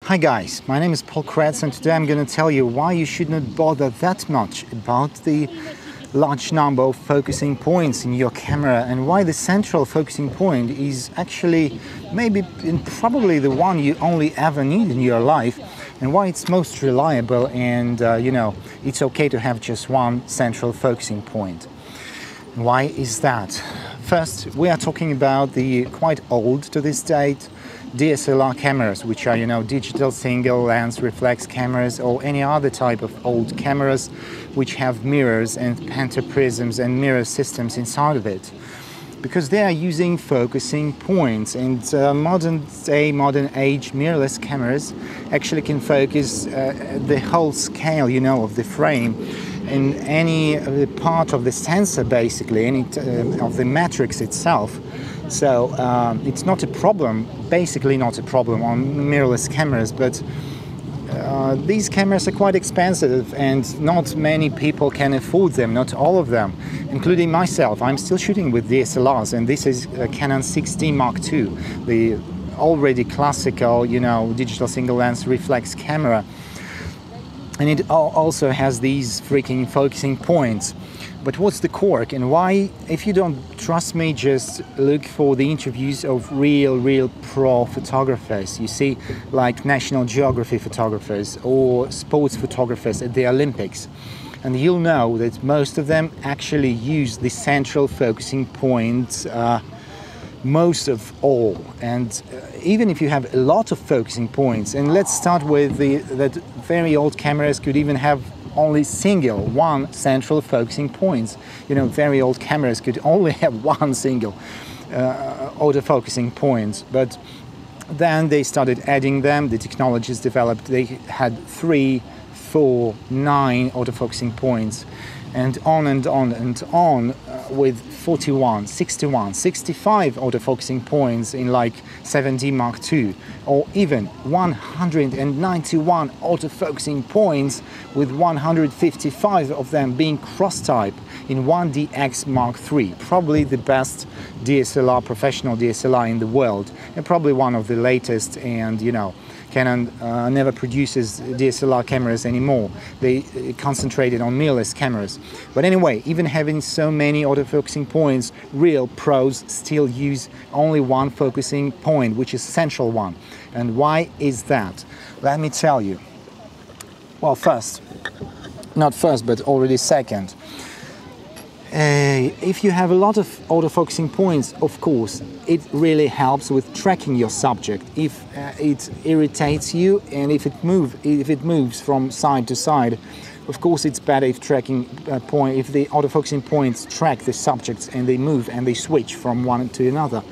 Hi guys, my name is Kretz and today I'm going to tell you why you should not bother that much about the large number of focusing points in your camera and why the central focusing point is actually maybe and probably the one you only ever need in your life, and why it's most reliable and it's okay to have just one central focusing point. Why is that? First, we are talking about the quite old to this date DSLR cameras, which are digital single lens reflex cameras or any other type of old cameras which have mirrors and pentaprisms and mirror systems inside of it, because they are using focusing points. And modern age mirrorless cameras actually can focus the whole scale of the frame in any part of the sensor, basically any of the matrix itself. So it's not a problem, basically not a problem on mirrorless cameras, but these cameras are quite expensive and not many people can afford them, not all of them, including myself. I'm still shooting with DSLRs, and this is a Canon 6D Mark II, the already classical, digital single lens reflex camera. And it also has these freaking focusing points. But what's the quirk, and why? If you don't trust me, just look for the interviews of real pro photographers. You see, like National Geography photographers or sports photographers at the Olympics. And you'll know that most of them actually use the central focusing point most of all. And even if you have a lot of focusing points, and let's start with that very old cameras could even have only one central focusing point. Very old cameras could only have one single autofocusing point. But then they started adding them, the technologies developed, they had 3, 4, 9 autofocusing points, and on and on and on, with 41, 61, 65 autofocusing points in like 7D Mark II, or even 191 autofocusing points, with 155 of them being cross-type in 1DX Mark III, probably the best DSLR, professional DSLR in the world, and probably one of the latest. And Canon never produces DSLR cameras anymore. They concentrated on mirrorless cameras. But anyway, even having so many autofocusing points, real pros still use only one focusing point, which is central one. And why is that? Let me tell you. Well, not first, but already second. If you have a lot of autofocusing points, of course, it really helps with tracking your subject. If it irritates you and if it moves from side to side, of course, it's better if if the autofocusing points track the subjects and they move and they switch from one to another.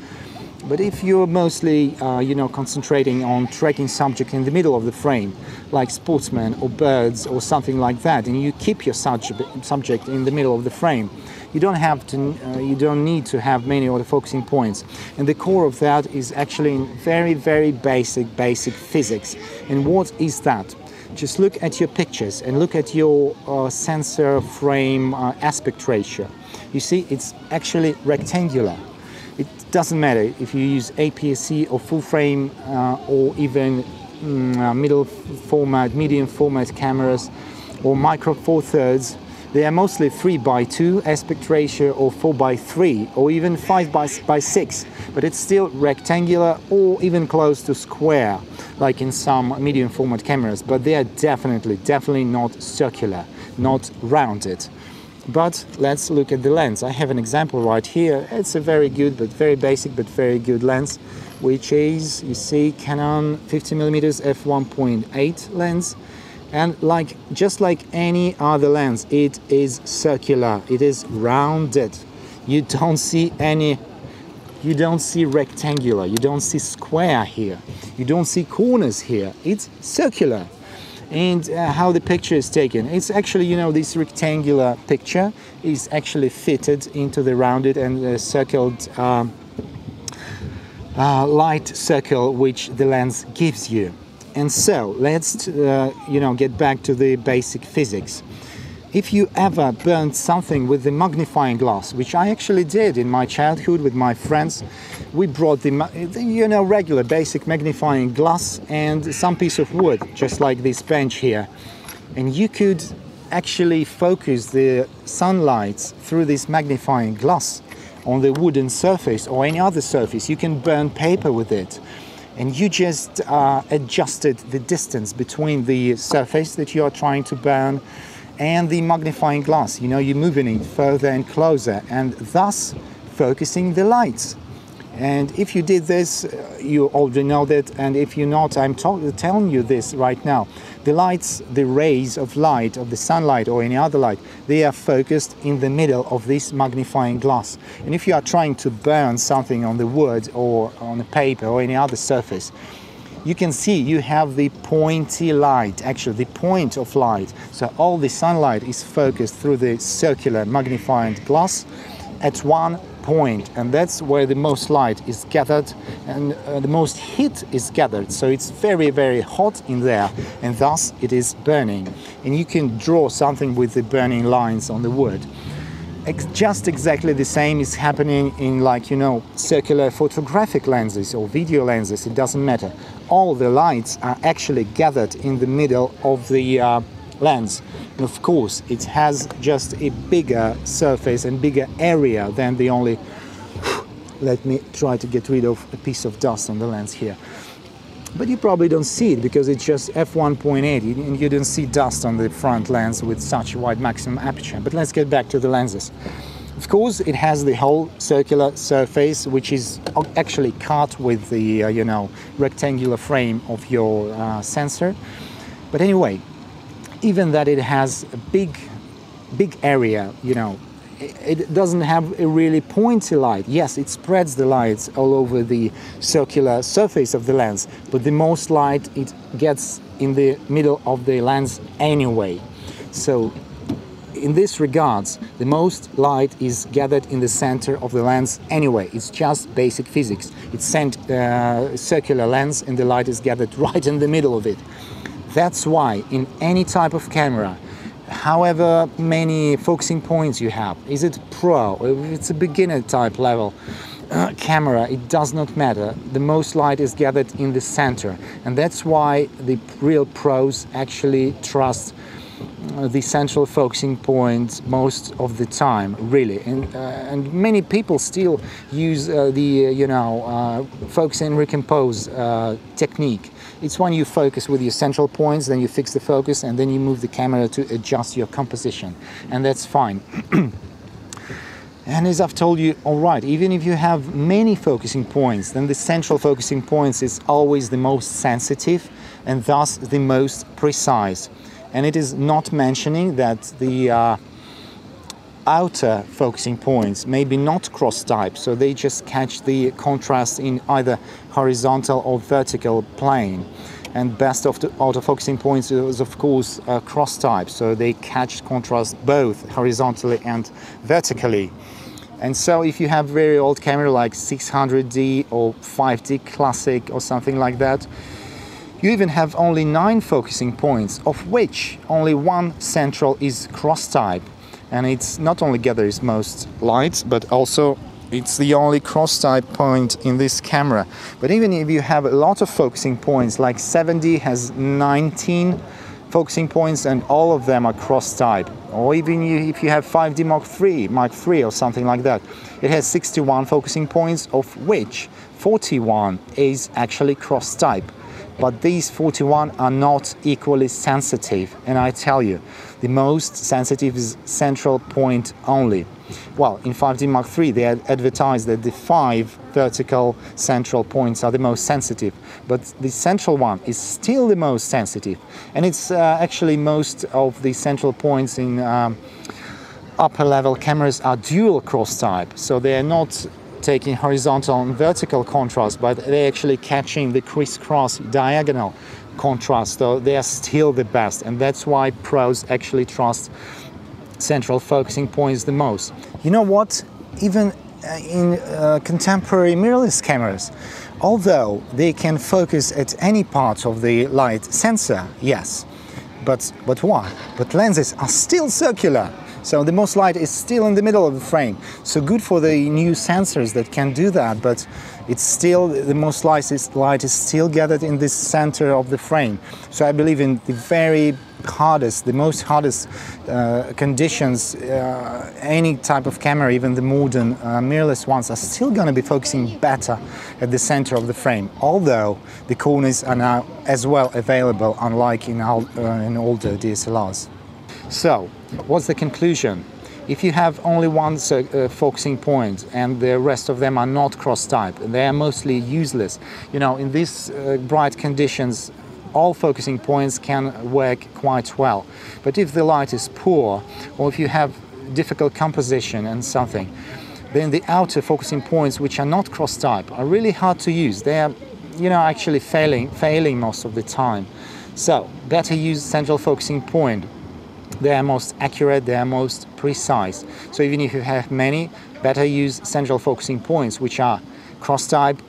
But if you're mostly, concentrating on tracking subject in the middle of the frame, like sportsmen or birds or something like that, and you keep your subject in the middle of the frame, you don't need to have many autofocusing points. And the core of that is actually in very basic physics. And what is that? Just look at your pictures and look at your sensor frame aspect ratio. You see, it's actually rectangular. It doesn't matter if you use APS-C or full frame or even medium format cameras or micro four thirds. They are mostly 3:2 aspect ratio or 4:3 or even 5:6, but it's still rectangular or even close to square, like in some medium format cameras. But they are definitely not circular, not rounded. But let's look at the lens. I have an example right here. It's a very good, but very basic, but very good lens, which is, you see, Canon 50mm f1.8 lens. And just like any other lens, it is circular. It is rounded. You don't see rectangular. You don't see square here. You don't see corners here. It's circular. And how the picture is taken, it's actually, this rectangular picture is actually fitted into the rounded and circled light circle which the lens gives you. And so let's get back to the basic physics. If you ever burned something with the magnifying glass, which I actually did in my childhood with my friends, we brought the regular basic magnifying glass and some piece of wood, just like this bench here. And you could actually focus the sunlight through this magnifying glass on the wooden surface or any other surface. You can burn paper with it. And you just adjusted the distance between the surface that you are trying to burn and the magnifying glass. You're moving it further and closer and thus focusing the lights. And if you did this, you already know that, and if you're not, I'm telling you this right now. The lights, the rays of light, of the sunlight or any other light, they are focused in the middle of this magnifying glass. And if you are trying to burn something on the wood or on the paper or any other surface, you can see you have the pointy light, actually the point of light. So all the sunlight is focused through the circular magnifying glass at one point, and that's where the most light is gathered and the most heat is gathered. So it's very, very hot in there, and thus it is burning. And you can draw something with the burning lines on the wood. Just exactly the same is happening in, circular photographic lenses or video lenses. It doesn't matter. All the lights are actually gathered in the middle of the lens. And of course, it has just a bigger surface and bigger area than the only... Let me try to get rid of a piece of dust on the lens here. But you probably don't see it because it's just f1.8 and you don't see dust on the front lens with such a wide maximum aperture. But let's get back to the lenses. Of course, it has the whole circular surface, which is actually cut with the rectangular frame of your sensor. But anyway, even that it has a big area, it doesn't have a really pointy light. Yes, it spreads the lights all over the circular surface of the lens, but the most light it gets in the middle of the lens anyway. So in this regards, the most light is gathered in the center of the lens anyway. It's just basic physics. It's circular lens and the light is gathered right in the middle of it. That's why in any type of camera, however many focusing points you have, is it pro or if it's a beginner type level camera, it does not matter. The most light is gathered in the center, and that's why the real pros actually trust the central focusing point most of the time, really. And many people still use the focus and recompose technique. It's when you focus with your central points, then you fix the focus, and then you move the camera to adjust your composition, and that's fine. And as I've told you, all right, even if you have many focusing points, then the central focusing points is always the most sensitive and thus the most precise. And it is not mentioning that the outer focusing points may be not cross-type, so they just catch the contrast in either horizontal or vertical plane. And best of the autofocusing points is of course cross-type, so they catch contrast both horizontally and vertically. And so if you have very old camera like 600D or 5D Classic or something like that, you even have only 9 focusing points, of which only one central is cross-type. And it's not only gathers most light, but also it's the only cross-type point in this camera. But even if you have a lot of focusing points, like 7D has 19 focusing points and all of them are cross-type, or even if you have 5D Mark III or something like that, it has 61 focusing points, of which 41 is actually cross-type. But these 41 are not equally sensitive, and I tell you, the most sensitive is central point only. Well, in 5D Mark III they advertise that the 5 vertical central points are the most sensitive, but the central one is still the most sensitive, and it's actually most of the central points in upper level cameras are dual cross type, so they are not taking horizontal and vertical contrast, but they're actually catching the crisscross diagonal contrast, so they are still the best, and that's why pros actually trust central focusing points the most. You know what? Even in contemporary mirrorless cameras, although they can focus at any part of the light sensor, yes, But why? But lenses are still circular. So the most light is still in the middle of the frame. So good for the new sensors that can do that, but it's still, the most light is still gathered in the center of the frame. So I believe in the very hardest, the most hardest conditions, any type of camera, even the modern mirrorless ones, are still going to be focusing better at the center of the frame, although the corners are now as well available, unlike in older DSLRs. So, what's the conclusion? If you have only one focusing point and the rest of them are not cross-type, they are mostly useless. You know, in these bright conditions, all focusing points can work quite well. But if the light is poor, or if you have difficult composition and something, then the outer focusing points, which are not cross-type, are really hard to use. They are, you know, actually failing most of the time. So, better use central focusing point. They are most accurate, they are most precise. So even if you have many, better use central focusing points, which are cross-type,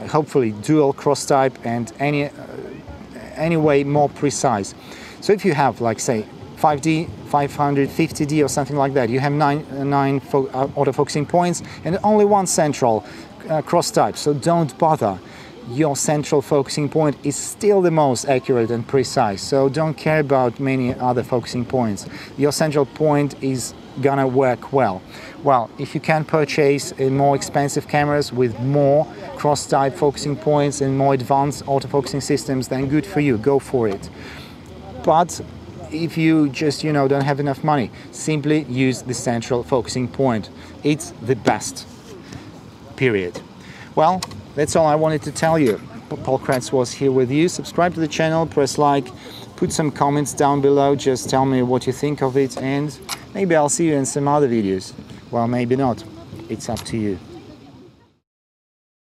hopefully dual cross-type, and any way more precise. So if you have, like, say, 5D, 550D or something like that, you have nine autofocusing points and only one central cross-type, so don't bother. Your central focusing point is still the most accurate and precise, so don't care about many other focusing points. Your central point is gonna work well. Well, if you can purchase more expensive cameras with more cross-type focusing points and more advanced autofocusing systems, then good for you, go for it. But if you just, you know, don't have enough money, simply use the central focusing point. It's the best, period. Well, that's all I wanted to tell you. Paul Kretz was here with you. Subscribe to the channel, press like, put some comments down below, just tell me what you think of it, and maybe I'll see you in some other videos. Well, maybe not. It's up to you.